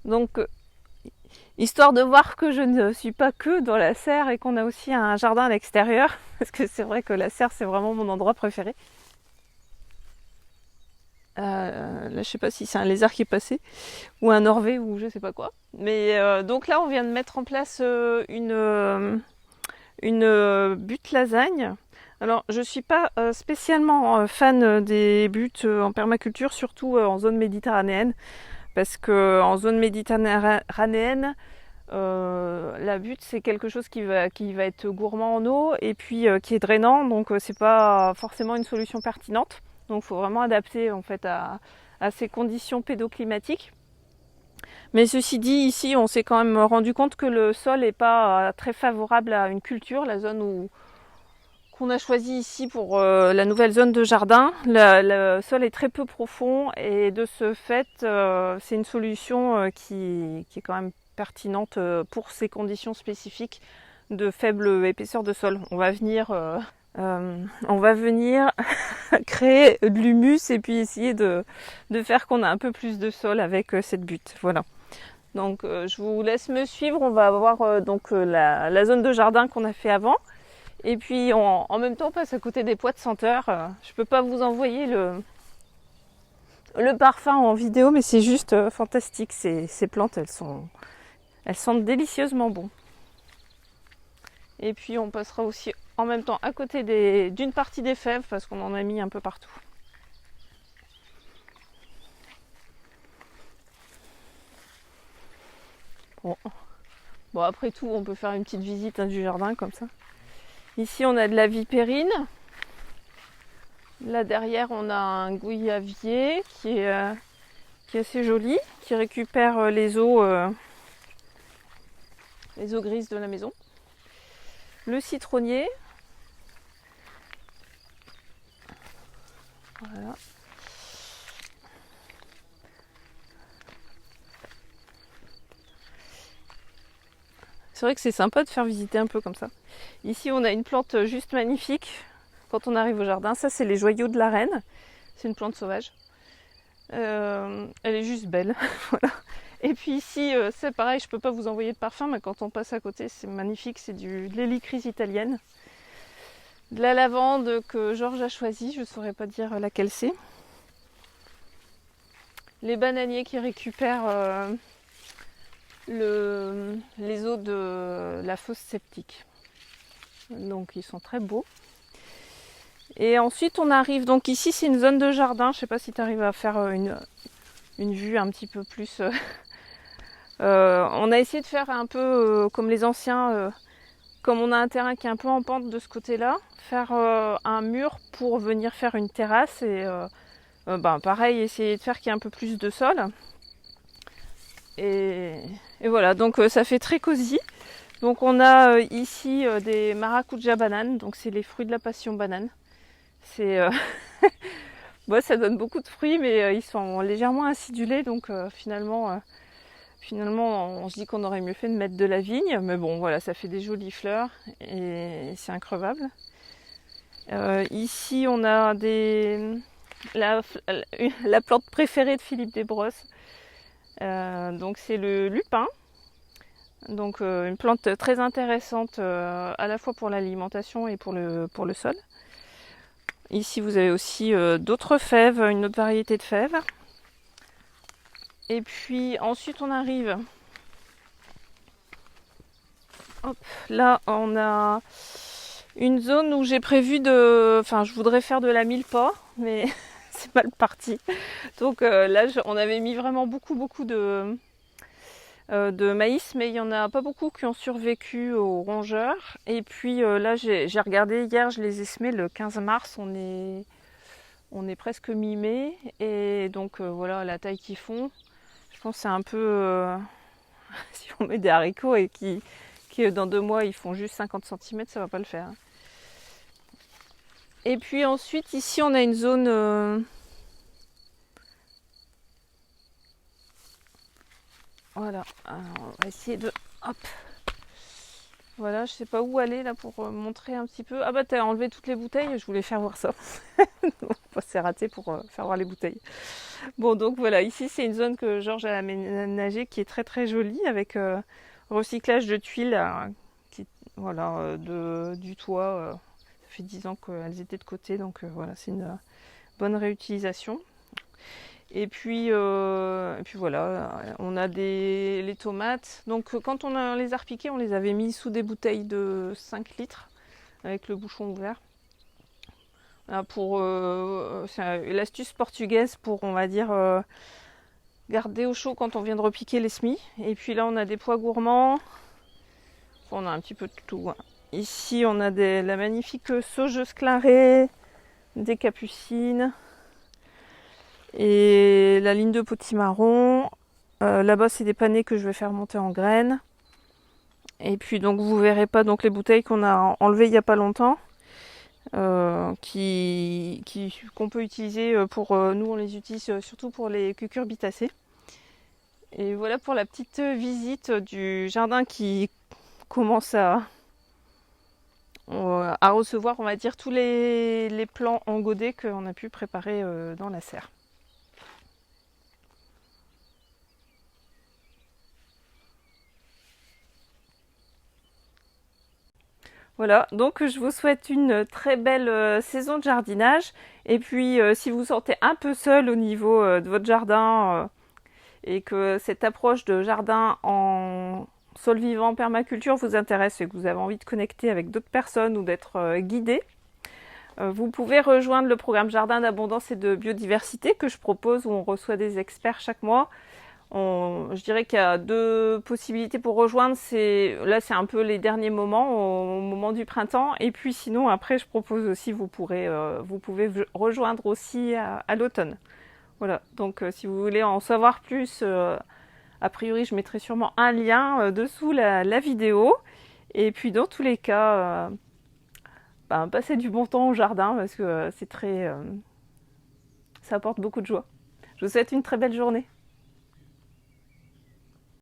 Donc, histoire de voir que je ne suis pas que dans la serre et qu'on a aussi un jardin à l'extérieur, parce que c'est vrai que la serre, c'est vraiment mon endroit préféré. Là, je sais pas si c'est un lézard qui est passé, ou un orvé, ou je sais pas quoi. Mais donc là, on vient de mettre en place une butte lasagne. Alors, je suis pas spécialement fan des buttes en permaculture, surtout en zone méditerranéenne, parce que en zone méditerranéenne, la butte c'est quelque chose qui va être gourmand en eau et puis qui est drainant, donc c'est pas forcément une solution pertinente. Donc, il faut vraiment adapter en fait à ces conditions pédoclimatiques. Mais ceci dit, ici, on s'est quand même rendu compte que le sol n'est pas très favorable à une culture. La zone qu'on a choisie ici pour la nouvelle zone de jardin, le sol est très peu profond et de ce fait, c'est une solution qui est quand même pertinente pour ces conditions spécifiques de faible épaisseur de sol. On va venir créer de l'humus et puis essayer de faire qu'on a un peu plus de sol avec cette butte. Voilà. Donc je vous laisse me suivre, on va voir la zone de jardin qu'on a fait avant. Et puis en même temps on passe à côté des pois de senteur. Je peux pas vous envoyer le parfum en vidéo, mais c'est juste fantastique. Ces plantes, elles sentent délicieusement bon. Et puis on passera aussi en même temps à côté d'une partie des fèves parce qu'on en a mis un peu partout. Bon, bon après tout, on peut faire une petite visite du jardin comme ça. Ici on a de la vipérine. Là derrière on a un gouyavier qui est assez joli, qui récupère les eaux grises de la maison. Le citronnier, voilà. C'est vrai que c'est sympa de faire visiter un peu comme ça. Ici on a une plante juste magnifique quand on arrive au jardin. Ça c'est les joyaux de la reine. C'est une plante sauvage. Elle est juste belle. Voilà. Et puis ici, c'est pareil, je peux pas vous envoyer de parfum, mais quand on passe à côté, c'est magnifique. C'est de l'hélicryse italienne. De la lavande que Georges a choisie, je ne saurais pas dire laquelle c'est. Les bananiers qui récupèrent les eaux de la fosse septique. Donc ils sont très beaux. Et ensuite on arrive, donc ici c'est une zone de jardin, je ne sais pas si tu arrives à faire une vue un petit peu plus... on a essayé de faire un peu comme les anciens, comme on a un terrain qui est un peu en pente de ce côté-là, faire un mur pour venir faire une terrasse et pareil, essayer de faire qu'il y ait un peu plus de sol. Et, et voilà, donc ça fait très cosy. Donc on a ici des maracuja bananes, donc c'est les fruits de la passion banane. C'est bon, ça donne beaucoup de fruits, mais ils sont légèrement acidulés, donc finalement on se dit qu'on aurait mieux fait de mettre de la vigne, mais bon voilà, ça fait des jolies fleurs et c'est increvable. Ici on a la, la plante préférée de Philippe Desbrosses, donc c'est le lupin. Donc une plante très intéressante à la fois pour l'alimentation et pour le sol. Ici vous avez aussi d'autres fèves, une autre variété de fèves. Et puis ensuite on arrive. Hop, là on a une zone où j'ai prévu Enfin je voudrais faire de la mille-pas, mais c'est mal parti. Donc là on avait mis vraiment beaucoup de maïs, mais il n'y en a pas beaucoup qui ont survécu aux rongeurs. Et puis là, j'ai regardé hier, je les ai semés le 15 mars, on est presque mi-mai. Et donc voilà la taille qu'ils font. Je pense que c'est un peu... si on met des haricots et qui dans 2 mois ils font juste 50 cm, ça va pas le faire. Et puis ensuite, ici on a une zone... voilà, alors, on va essayer de... Hop, Voilà, je sais pas où aller là pour montrer un petit peu. Ah bah t'as enlevé toutes les bouteilles, je voulais faire voir ça. Bon, c'est raté pour faire voir les bouteilles. Bon donc voilà, ici c'est une zone que Georges a aménagée qui est très très jolie avec recyclage de tuiles qui, voilà, du toit. Ça fait 10 ans qu'elles étaient de côté, donc voilà, c'est une bonne réutilisation. Et puis voilà, on a les tomates. Donc quand les a repiquées, on les avait mis sous des bouteilles de 5 litres avec le bouchon ouvert. Voilà, c'est l'astuce portugaise pour, on va dire, garder au chaud quand on vient de repiquer les semis. Et puis là, on a des pois gourmands. On a un petit peu de tout, hein. Ici, on a la magnifique saugeuse clarée, des capucines et la ligne de potimarron. Là-bas, c'est des panais que je vais faire monter en graines. Et puis, donc, vous verrez pas donc les bouteilles qu'on a enlevées il n'y a pas longtemps, qu'on peut utiliser pour. Nous, on les utilise surtout pour les cucurbitacées. Et voilà pour la petite visite du jardin qui commence à recevoir, on va dire, tous les plants en godet qu'on a pu préparer dans la serre. Voilà, donc je vous souhaite une très belle saison de jardinage. Et puis, si vous vous sentez un peu seul au niveau de votre jardin et que cette approche de jardin en sol vivant, permaculture vous intéresse et que vous avez envie de connecter avec d'autres personnes ou d'être guidé, vous pouvez rejoindre le programme Jardin d'abondance et de biodiversité que je propose où on reçoit des experts chaque mois. Je dirais qu'il y a deux possibilités pour rejoindre. Là, c'est un peu les derniers moments, au moment du printemps. Et puis sinon, après, je propose aussi, vous pouvez rejoindre aussi à l'automne. Voilà, donc si vous voulez en savoir plus, a priori, je mettrai sûrement un lien dessous la vidéo. Et puis dans tous les cas, passez du bon temps au jardin parce que ça apporte beaucoup de joie. Je vous souhaite une très belle journée.